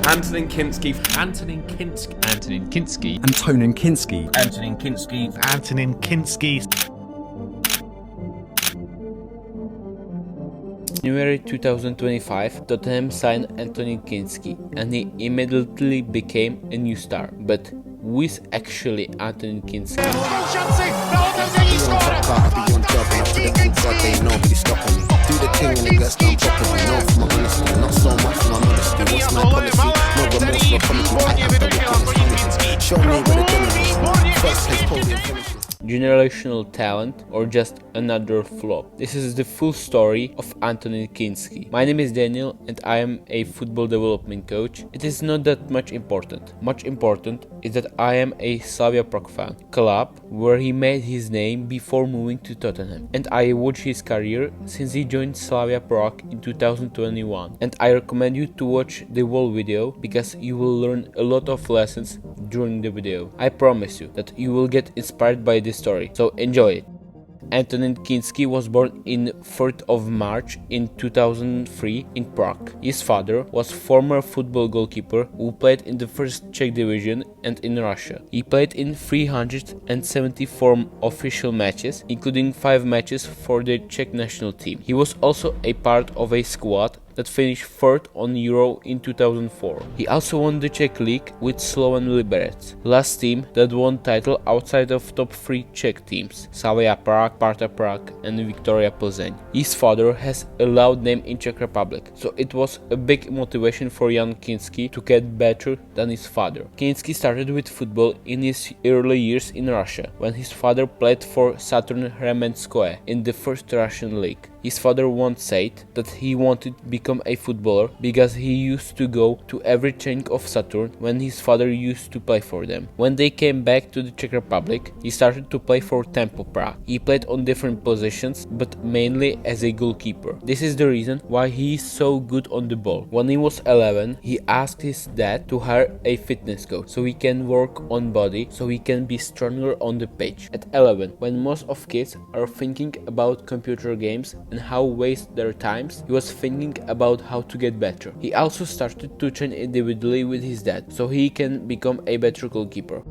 Antonín Kinský. Antonín Kinský. Antonín Kinský. Antonín Kinský. Antonín Kinský. Antonín Kinský. January 2025, Tottenham signed Antonín Kinský and he immediately became a new star. But who is actually Antonín Kinský? Generational talent or just another flop? This is the full story of Antonín Kinský. My name is Daniel and I am a football development coach. It is not that much important. Much important is that I am a Slavia Prague fan, club where he made his name before moving to Tottenham, and I watched his career since he joined Slavia Prague in 2021, and I recommend you to watch the whole video because you will learn a lot of lessons during the video. I promise you that you will get inspired by this story, so enjoy it. Antonín Kinský was born in 3rd of March in 2003 in Prague. His father was former football goalkeeper who played in the first Czech division and in Russia. He played in 374 official matches, including 5 matches for the Czech national team. He was also a part of a squad that finished 3rd on Euro in 2004. He also won the Czech League with Slovan Liberec, last team that won title outside of top 3 Czech teams, Slavia Prague, Sparta Prague and Viktoria Plzeň. His father has a loud name in Czech Republic, so it was a big motivation for Jan Kinský to get better than his father. Kinský started with football in his early years in Russia, when his father played for Saturn Remenskoye in the first Russian league. His father once said that he wanted to become a footballer because he used to go to every training of Saturn when his father used to play for them. When they came back to the Czech Republic, he started to play for Temple Prague. He played on different positions, but mainly as a goalkeeper. This is the reason why he is so good on the ball. When he was 11, he asked his dad to hire a fitness coach so he can work on body, so he can be stronger on the pitch. At 11, when most of kids are thinking about computer games and how waste their times, he was thinking about how to get better. He also started to train individually with his dad, so he can become a better goalkeeper.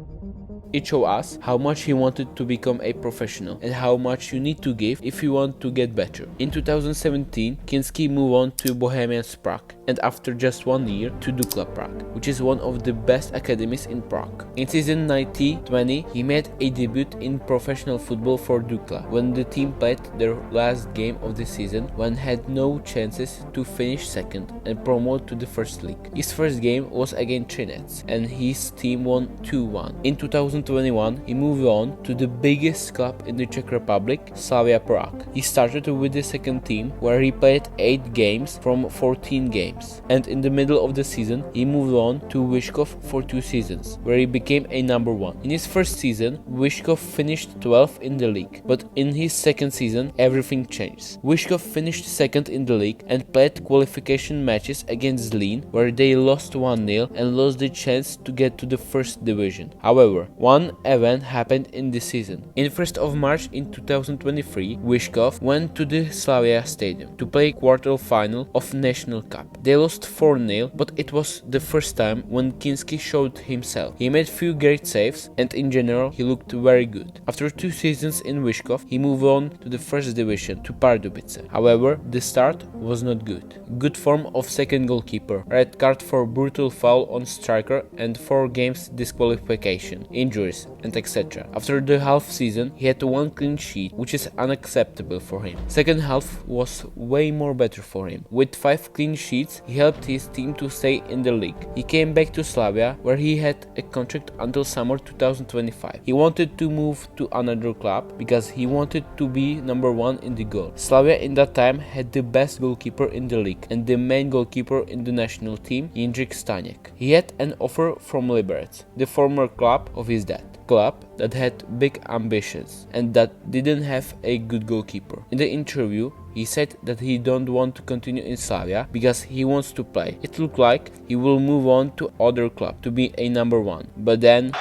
It showed us how much he wanted to become a professional and how much you need to give if you want to get better. In 2017, Kinský moved on to Bohemians Prague and after just 1 year to Dukla Prague, which is one of the best academies in Prague. In season 19-20, he made a debut in professional football for Dukla when the team played their last game of the season when had no chances to finish second and promote to the first league. His first game was against Trinec and his team won 2-1. In 2021, he moved on to the biggest club in the Czech Republic, Slavia Prague. He started with the second team where he played 8 games from 14 games. And in the middle of the season, he moved on to Vyškov for 2 seasons, where he became a number 1. In his first season, Vyškov finished 12th in the league, but in his second season, everything changed. Vyškov finished 2nd in the league and played qualification matches against Zlín, where they lost 1-0 and lost the chance to get to the first division. However, one event happened in this season. In 1st of March in 2023, Vyškov went to the Slavia Stadium to play quarter-final of National Cup. They lost 4-0, but it was the first time when Kinský showed himself. He made few great saves and in general he looked very good. After 2 seasons in Vyškov, he moved on to the first division to Pardubice. However, the start was not good. Good form of second goalkeeper, red card for brutal foul on striker and 4 games disqualification, injuries and etc. After the half season, he had 1 clean sheet, which is unacceptable for him. Second half was way more better for him. With 5 clean sheets, he helped his team to stay in the league. He came back to Slavia, where he had a contract until summer 2025. He wanted to move to another club because he wanted to be number 1 in the goal. Slavia in that time had the best goalkeeper in the league and the main goalkeeper in the national team, Jindřich Staněk. He had an offer from Liberec, the former club of his dad. club that had big ambitions and that didn't have a good goalkeeper. In the interview, he said that he don't want to continue in Slavia because he wants to play. It looked like he will move on to other club to be a number one. But then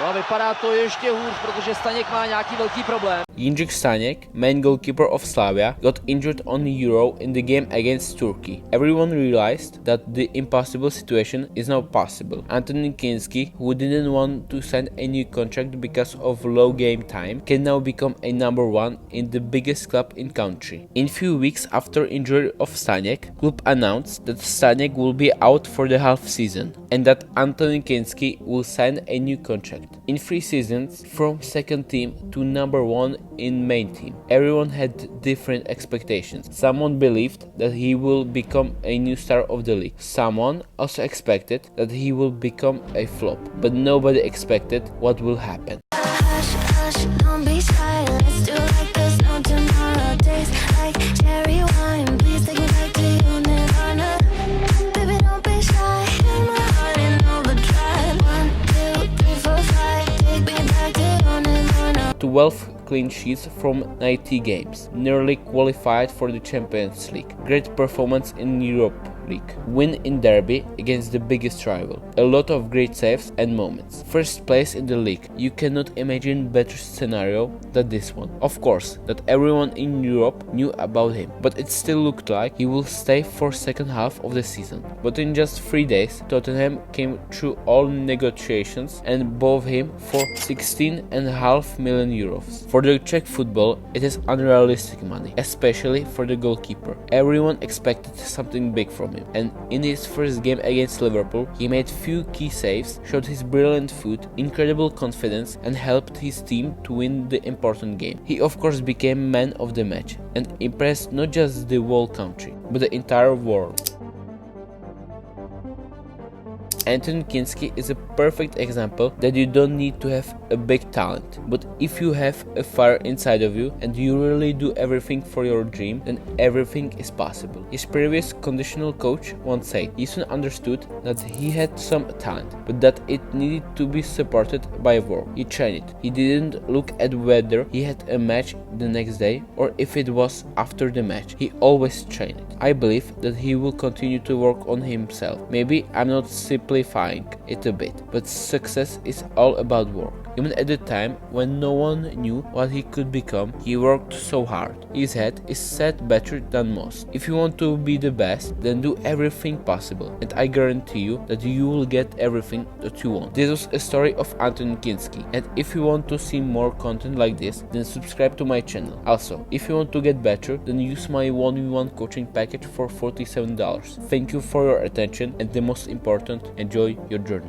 Jindřich Staněk, main goalkeeper of Slavia, got injured on the Euro in the game against Turkey. Everyone realized that the impossible situation is now possible. Antonín Kinský, who didn't want to sign a new contract because of low game time, can now become a number one in the biggest club in country. In few weeks after injury of Staněk, club announced that Staněk will be out for the half season and that Antonín Kinský will sign a new contract. In 3 seasons, from second team to number one in main team, everyone had different expectations. Someone believed that he will become a new star of the league. Someone also expected that he will become a flop, but nobody expected what will happen. Hush, hush, don't be shy. Let's do like there's no tomorrow. Days like cherry wine. Please take me back to you, Nirvana. Baby, don't be shy. In my heart in overdrive. 1, 2, 3, 4, 5. Take me back to you, Nirvana. 12 clean sheets from 90 games. Nearly qualified for the Champions League. Great performance in Europe League. Win in derby against the biggest rival. A lot of great saves and moments. First place in the league. You cannot imagine better scenario than this one. Of course, that everyone in Europe knew about him, but it still looked like he will stay for second half of the season. But in just 3 days, Tottenham came through all negotiations and bought him for 16.5 million euros. For the Czech football, it is unrealistic money, especially for the goalkeeper. Everyone expected something big from him, and in his first game against Liverpool, he made few key saves, showed his brilliant foot, incredible confidence, and helped his team to win the important game. He of course became man of the match and impressed not just the whole country, but the entire world. Antonín Kinský is a perfect example that you don't need to have a big talent, but if you have a fire inside of you and you really do everything for your dream, then everything is possible. His previous conditional coach once said he soon understood that he had some talent, but that it needed to be supported by work. He trained it. He didn't look at whether he had a match the next day or if it was after the match. He always trained it. I believe that he will continue to work on himself. Maybe I'm not simplifying it a bit, but success is all about work. Even at the time when no one knew what he could become, he worked so hard. His head is set better than most. If you want to be the best, then do everything possible, and I guarantee you that you will get everything that you want. This was a story of Antonín Kinský, and if you want to see more content like this, then subscribe to my channel. Also, if you want to get better, then use my 1v1 coaching package for $47. Thank you for your attention, and the most important, enjoy your journey.